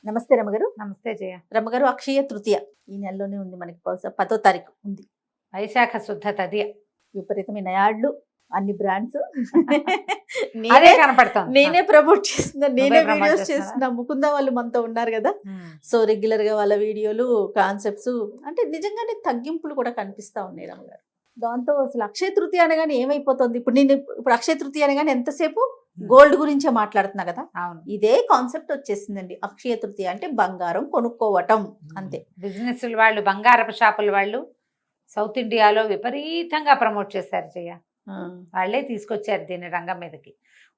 నమస్తే రమగారు. నమస్తే జయ. రమగారు, అక్షయ తృతీయ ఈ నెలలోనే ఉంది. మనకి బహుశా 10వ తారీఖు ఉంది. వైశాఖ శుద్ధ తదియ. విపరీతమైన యాడ్లు, అన్ని బ్రాండ్స్. అదే కనపడుతుంది. నేనే ప్రమోట్ చేస్తున్నా, నేనే ప్రమోట్ వీడియోస్ చేస్తున్నారా? చేస్తున్నా. ముకుందా వాళ్ళు మనతో ఉన్నారు కదా, సో రెగ్యులర్ గా వాళ్ళ వీడియోలు, కాన్సెప్ట్స్ అంటే నిజంగానే తగ్గింపులు కూడా కనిపిస్తా ఉన్నాయి రమగారు. దాంతో అసలు అక్షయ తృతీయ అనగానే ఏమైపోతుంది, ఇప్పుడు అక్షయ తృతీయ అనగానే ఎంతసేపు గోల్డ్ గురించే మాట్లాడుతున్నా కదా. అవును, ఇదే కాన్సెప్ట్ వచ్చేసిందండి. అక్షయ తృతీయ అంటే బంగారం కొనుక్కోవటం అంతే. బిజినెస్ వాళ్ళు, బంగారపు షాపుల వాళ్ళు సౌత్ ఇండియాలో విపరీతంగా ప్రమోట్ చేశారు జయ. వాళ్ళే తీసుకొచ్చారు దీన్ని రంగం మీదకి.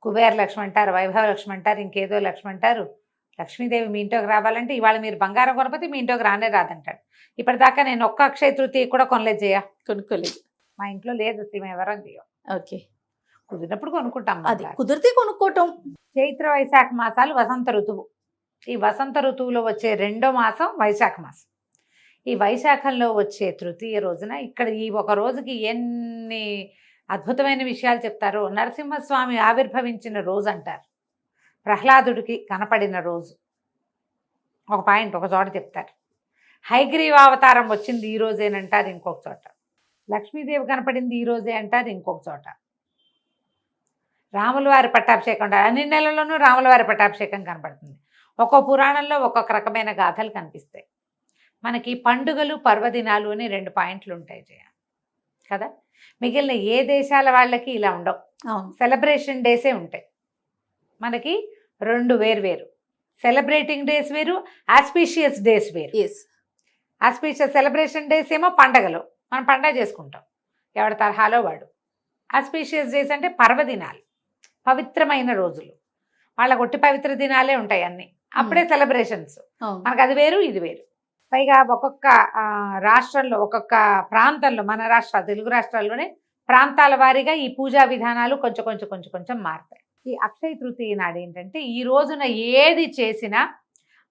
కుబేర లక్ష్మి అంటారు, వైభవ లక్ష్మి అంటారు, ఇంకేదో లక్ష్మి అంటారు. లక్ష్మీదేవి మీ ఇంట్లోకి రావాలంటే ఇవాళ మీరు బంగారం కొనకపోతే మీ ఇంట్లోకి రానే రాదంటాడు. ఇప్పటిదాకా నేను ఒక్క అక్షయ తృతీయ కూడా కొనలేదు జయ. కొనుక్కోలేదు, మా ఇంట్లో లేదు, మేము ఎవరం చేయం. ఓకే, కుదిరినప్పుడు కొనుక్కుంటాం. అది కుదిరితే కొనుక్కోవటం. చైత్ర వైశాఖ మాసాలు వసంత ఋతువు. ఈ వసంత ఋతువులో వచ్చే రెండో మాసం వైశాఖ మాసం. ఈ వైశాఖంలో వచ్చే తృతీయ రోజున ఇక్కడ ఈ ఒక రోజుకి ఎన్ని అద్భుతమైన విషయాలు చెప్తారో. నరసింహస్వామి ఆవిర్భవించిన రోజు అంటారు, ప్రహ్లాదుడికి కనపడిన రోజు. ఒక పాయింట్ ఒక చోట చెప్తారు. హైగ్రీవ అవతారం వచ్చింది ఈ రోజేనంటారు ఇంకొక చోట. లక్ష్మీదేవి కనపడింది ఈ రోజే అంటారు ఇంకొక చోట. రాముల వారి పట్టాభిషేకం, అన్ని నెలల్లోనూ రాముల వారి పట్టాభిషేకం కనపడుతుంది. ఒక్కో పురాణంలో ఒక్కొక్క రకమైన గాథలు కనిపిస్తాయి. మనకి పండుగలు, పర్వదినాలు అని 2 పాయింట్లు ఉంటాయి జయ కదా. మిగిలిన ఏ దేశాల వాళ్ళకి ఇలా ఉండవు. సెలబ్రేషన్ డేసే ఉంటాయి. మనకి 2 వేరు. సెలబ్రేటింగ్ డేస్ వేరు, ఆస్పీషియస్ డేస్ వేరు. ఆస్పీషియస్ సెలబ్రేషన్ డేస్ ఏమో పండగలు, మనం పండగ చేసుకుంటాం ఎవరి తరహాలో వాడు. ఆస్పీషియస్ డేస్ అంటే పర్వదినాలు, పవిత్రమైన రోజులు. వాళ్ళ ఒట్టి పవిత్ర దినాలే ఉంటాయి అన్ని, అప్పుడే సెలబ్రేషన్స్. మనకు అది వేరు, ఇది వేరు. పైగా ఒక్కొక్క రాష్ట్రంలో, ఒక్కొక్క ప్రాంతంలో, మన రాష్ట్రాలు, తెలుగు రాష్ట్రాల్లోనే ప్రాంతాల వారీగా ఈ పూజా విధానాలు కొంచెం మారుతాయి. ఈ అక్షయ తృతీయ నాడు ఏంటంటే ఈ రోజున ఏది చేసినా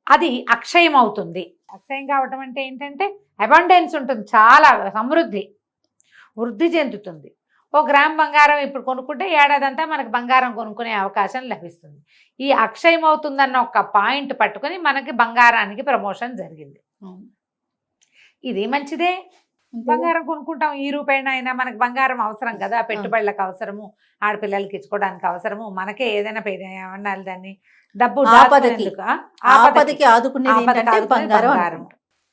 అది అక్షయం అవుతుంది. అక్షయం కావటం అంటే ఏంటంటే అబండెన్స్ ఉంటుంది, చాలా సమృద్ధి, వృద్ధి చెందుతుంది. 1 గ్రామ్ బంగారం ఇప్పుడు కొనుక్కుంటే ఏడాదంతా మనకు బంగారం కొనుక్కునే అవకాశం లభిస్తుంది. ఈ అక్షయం అవుతుందన్న ఒక పాయింట్ పట్టుకొని మనకి బంగారానికి ప్రమోషన్ జరిగింది. ఇది మంచిదే. బంగారం కొనుక్కుంటాం, ఈ రూపాయన అయినా మనకు బంగారం అవసరం కదా. పెట్టుబడులకు అవసరము, ఆడపిల్లలకి ఇచ్చుకోవడానికి అవసరము, మనకే ఏదైనా ఏమన్నారు దాన్ని, డబ్బు ఆపదకి ఆదుకునేది బంగారం.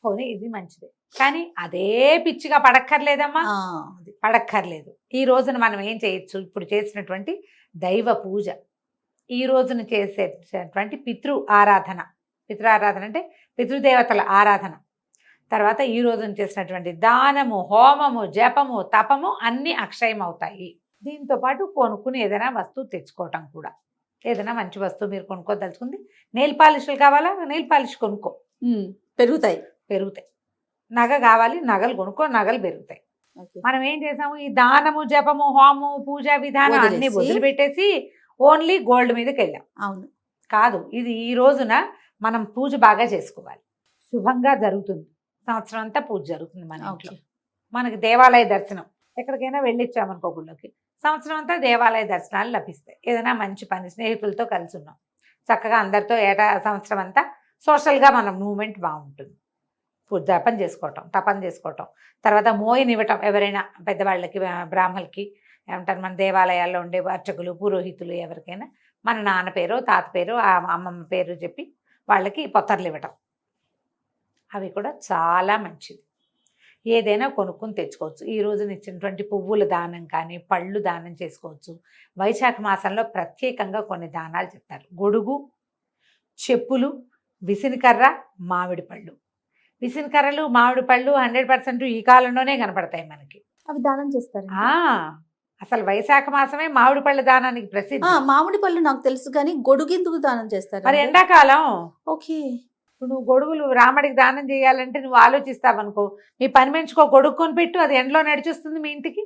పోనీ ఇది మంచిదే, కానీ అదే పిచ్చిగా పడక్కర్లేదమ్మా, పడక్కర్లేదు. ఈ రోజున మనం ఏం చేయొచ్చు, ఇప్పుడు చేసినటువంటి దైవ పూజ, ఈ రోజున చేసేటువంటి పితృ ఆరాధన అంటే పితృదేవతల ఆరాధన, తర్వాత ఈ రోజున చేసినటువంటి దానము, హోమము, జపము, తపము అన్నీ అక్షయం అవుతాయి. దీంతో పాటు కొనుక్కుని ఏదైనా వస్తువు తెచ్చుకోవటం కూడా. ఏదైనా మంచి వస్తువు మీరు కొనుక్కోదలుచుకుంది, నెయిల్ పాలిష్లు కావాలా, నెయిల్ పాలిష్ కొనుక్కో, పెరుగుతాయి. నగ కావాలి, నగలు కొనుక్కో, నగలు పెరుగుతాయి. మనం ఏం చేసాము, ఈ దానము, జపము, హోమము, పూజా విధానం అన్ని వదిలిపెట్టేసి ఓన్లీ గోల్డ్ మీదకి వెళ్ళాం. అవును కాదు, ఇది ఈ రోజున మనం పూజ బాగా చేసుకోవాలి, శుభంగా జరుగుతుంది. సంవత్సరం అంతా పూజ జరుగుతుంది మన ఇంట్లో. మనకి దేవాలయ దర్శనం, ఎక్కడికైనా వెళ్ళిచ్చామనుకో గుళ్ళకి, సంవత్సరం అంతా దేవాలయ దర్శనాలు లభిస్తాయి. ఏదైనా మంచి పని, స్నేహితులతో కలిసి ఉన్నాం, చక్కగా అందరితో సంవత్సరం అంతా సోషల్గా మన మూమెంట్ బాగుంటుంది. పూజ జపం చేసుకోవటం, తపం చేసుకోవటం, తర్వాత మోయినివ్వటం ఎవరైనా పెద్దవాళ్ళకి, బ్రాహ్మణులకి ఏమంటారు, మన దేవాలయాల్లో ఉండే అర్చకులు, పురోహితులు ఎవరికైనా మన నాన్న పేరు, తాత పేరు, అమ్మమ్మ పేరు చెప్పి వాళ్ళకి పొత్తర్లు ఇవ్వటం, అవి కూడా చాలా మంచిది. ఏదైనా కొనుక్కుని తెచ్చుకోవచ్చు. ఈ రోజున ఇచ్చినటువంటి పువ్వుల దానం కానీ, పళ్ళు దానం చేసుకోవచ్చు. వైశాఖ మాసంలో ప్రత్యేకంగా కొన్ని దానాలు చెప్తారు. గొడుగు, చెప్పులు, విసినికర్ర, మామిడి పళ్ళు. విసినికర్రలు, మామిడి పళ్ళు 100% ఈ కాలంలోనే కనపడతాయి మనకి. అవి దానం చేస్తారు. అసలు వైశాఖ మాసమే మామిడి పళ్ళ దానానికి ప్రసిద్ధి. మామిడి పళ్ళు నాకు తెలుసు, కానీ గొడుగు ఎందుకు దానం చేస్తారు? మరి ఎండాకాలం. ఓకే, ఇప్పుడు నువ్వు గొడుగులు రాముడికి దానం చేయాలంటే నువ్వు ఆలోచిస్తావనుకో, నీ పని మనిషికో గొడుగు కొనిపెట్టు, అది ఎండలో నడిచొస్తుంది మీ ఇంటికి,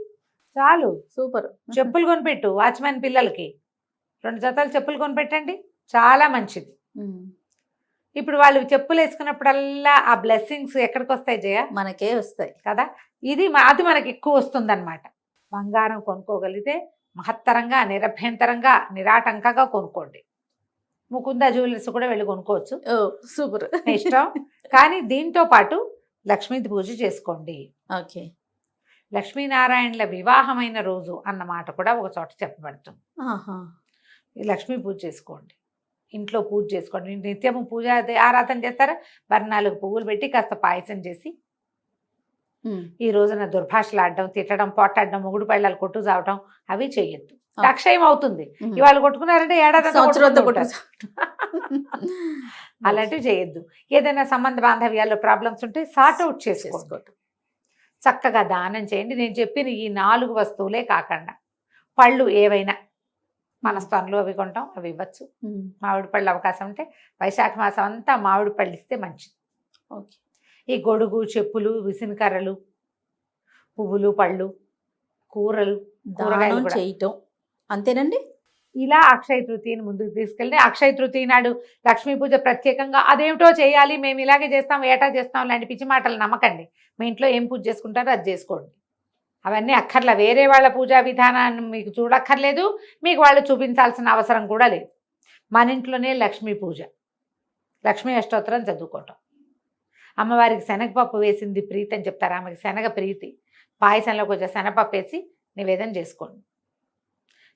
చాలు. సూపర్. చెప్పులు కొనిపెట్టు, వాచ్మెన్ పిల్లలకి 2 జతలు చెప్పులు కొనిపెట్టండి, చాలా మంచిది. ఇప్పుడు వాళ్ళు చెప్పులు వేసుకున్నప్పుడల్లా ఆ బ్లెస్సింగ్స్ ఎక్కడికి వస్తాయి జయ? మనకే వస్తాయి కదా. అది మనకి ఎక్కువ వస్తుంది అనమాట. బంగారం కొనుక్కోగలిగితే మహత్తరంగా, నిరభ్యంతరంగా, నిరాటంకంగా కొనుక్కోండి. ముకుంద జ్యువెలర్స్ కూడా వెళ్ళి కొనుక్కోవచ్చు, ఓ సూపర్. మీ ఇష్టం. కానీ దీంతో పాటు లక్ష్మీ పూజ చేసుకోండి. ఓకే. లక్ష్మీనారాయణల వివాహమైన రోజు అన్న మాట కూడా ఒక చోట చెప్పబడుతుంది. ఆహా. ఈ లక్ష్మీ పూజ చేసుకోండి, ఇంట్లో పూజ చేసుకోండి. నిత్యము పూజ ఆరాధన చేస్తారా, మరి 4 పువ్వులు పెట్టి కాస్త పాయసం చేసి ఈ రోజున దుర్భాషలు ఆడడం, తిట్టడం, పోటాడడం, మొగుడు పెళ్ళాలు కొట్టు చావడం అవి చేయొద్దు. అక్షయం అవుతుంది. ఇవాళ కొట్టుకున్నారంటే ఏడాది అలాంటివి చేయొద్దు. ఏదైనా సంబంధ బాంధవ్యాల్లో ప్రాబ్లమ్స్ ఉంటే సార్ట్ అవుట్ చేసుకోండి. చక్కగా దానం చేయండి. నేను చెప్పిన ఈ 4 వస్తువులే కాకుండా పళ్ళు ఏవైనా మనస్థానంలో అవి కొంటాం, అవి ఇవ్వచ్చు. మామిడి పళ్ళు అవకాశం ఉంటే వైశాఖ మాసం అంతా మామిడి పళ్ళు ఇస్తే మంచిది. ఓకే. ఈ గొడుగు, చెప్పులు, విసినకర్రలు, పువ్వులు, పళ్ళు, కూరలు, కూరగాయలు కూడా చేయటం అంతేనండి. ఇలా అక్షయ తృతీయని ముందుకు తీసుకెళ్తే అక్షయ తృతీయ నాడు లక్ష్మీ పూజ ప్రత్యేకంగా అదేమిటో చేయాలి, మేము ఇలాగే చేస్తాం, ఏటా చేస్తాం లాంటి పిచ్చి మాటలు నమ్మకండి. మీ ఇంట్లో ఏం పూజ చేసుకుంటారో అది చేసుకోండి. అవన్నీ అక్కర్లా. వేరే వాళ్ళ పూజా విధానాన్ని మీకు చూడక్కర్లేదు, మీకు వాళ్ళు చూపించాల్సిన అవసరం కూడా లేదు. మన ఇంట్లోనే లక్ష్మీ పూజ, లక్ష్మీ అష్టోత్తరం చదువుకోవటం, అమ్మవారికి శనగపప్పు వేసింది ప్రీతి అని చెప్తారు, ఆమెకి శనగ ప్రీతి. పాయసంలో కొంచెం శనగపప్పు వేసి నివేదన చేసుకోండి.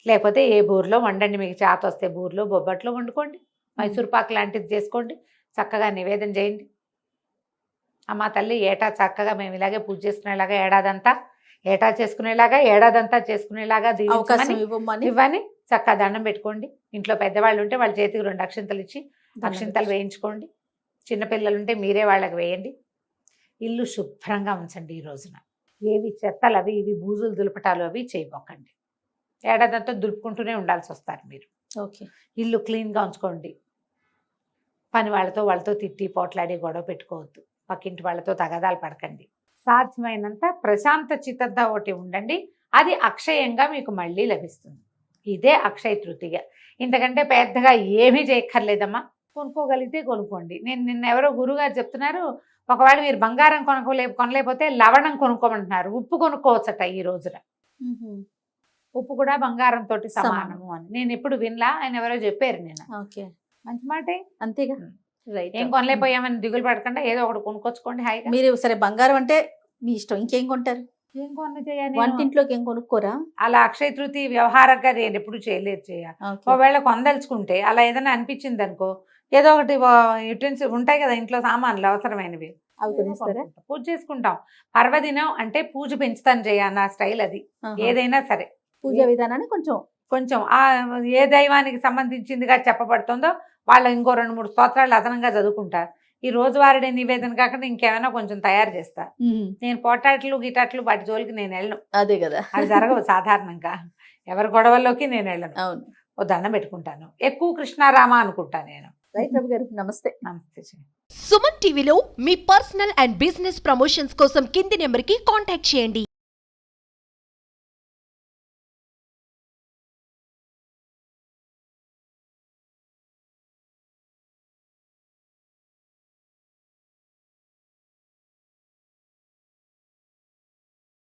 లేకపోతే ఏ బూర్లో వండండి, మీకు చేత వస్తే బూర్లో బొబ్బట్లో వండుకోండి, మైసూర్పాకు లాంటిది చేసుకోండి, చక్కగా నివేదన చేయండి. అమ్మ తల్లి ఏటా చక్కగా మేము ఇలాగే పూజ చేసుకునేలాగా ఏడాదంతా చేసుకునేలాగా ఇవ్వని చక్కగా దండం పెట్టుకోండి. ఇంట్లో పెద్దవాళ్ళు ఉంటే వాళ్ళ చేతికి 2 అక్షింతలు ఇచ్చి అక్షింతలు వేయించుకోండి. చిన్నపిల్లలు ఉంటే మీరే వాళ్ళకి వేయండి. ఇల్లు శుభ్రంగా ఉంచండి. ఈ రోజున ఏవి చెత్తలు అవి ఇవి బూజులు దులపటాలు అవి చేయబోకండి. ఏడాదంతా దులుపుకుంటూనే ఉండాల్సి వస్తారు మీరు. ఓకే. ఇల్లు క్లీన్గా ఉంచుకోండి. పని వాళ్ళతో తిట్టి పోట్లాడి గొడవ పెట్టుకోవద్దు. పక్కింటి వాళ్ళతో తగాదాలు పడకండి. సాధ్యమైనంత ప్రశాంత చిత్తత ఒకటి ఉండండి. అది అక్షయంగా మీకు మళ్ళీ లభిస్తుంది. ఇదే అక్షయ తృతీయ. ఇంతకంటే పెద్దగా ఏమీ చేయక్కర్లేదమ్మా. కొనుక్కోగలిగితే కొనుక్కోండి. నిన్న ఎవరో గురుగారు చెప్తున్నారు, ఒకవేళ మీరు బంగారం కొనలేకపోతే లవణం కొనుక్కోమంటున్నారు. ఉప్పు కొనుక్కోవచ్చట ఈ రోజున. ఉప్పు కూడా బంగారంతో సమానము అని నేను ఎప్పుడు వినలా, ఆయన ఎవరో చెప్పారు. నేను మంచి మాటే, అంతేగా. ఏం కొనలేకపోయామని దిగులు పడకుండా ఏదో ఒకటి కొనుక్కొచ్చుకోండి హాయిగా. మీరు సరే బంగారం అంటే మీ ఇష్టం, ఇంకేం కొంటారు? ఏం కొన్న చేయాలి, వంటింట్లోకి ఏం కొనుక్కోరా? అలా అక్షయ తృతీయ వ్యవహారంగా నేను ఎప్పుడు చేయలేదు. ఒకవేళ కొందలుచుకుంటే అలా ఏదైనా అనిపించింది అనుకో, ఏదో ఒకటి యుటెన్సిల్స్ ఉంటాయి కదా ఇంట్లో, సామాన్లు అవసరమైనవి, పూజ చేసుకుంటాం. పర్వదినం అంటే పూజ పెంచుతాను నా స్టైల్ అది. ఏదైనా సరే పూజా విధానాన్ని కొంచెం ఆ ఏ దైవానికి సంబంధించిందిగా చెప్పబడుతుందో వాళ్ళు ఇంకో 2-3 స్తోత్రాలు అదనంగా చదువుకుంటారు. ఈ రోజువారీ నివేదన కాకుండా ఇంకేమైనా కొంచెం తయారు చేస్తా. నేను పోటాట్లు గిటాట్లు వాటి జోలికి నేను వెళ్ళను. అదే కదా, అది జరగవు సాధారణంగా. ఎవరి గొడవల్లోకి నేను వెళ్ళను. అవును. ఓ దండం పెట్టుకుంటాను. ఎక్కువ కృష్ణారామ అనుకుంటా నేను. రైట్ రవి గారు, నమస్తే. నమస్తే. సుమన్ టీవీలో మీ పర్సనల్ అండ్ బిజినెస్ ప్రమోషన్స్ కోసం కింది నెంబర్కి కాంటాక్ట్ చేయండి.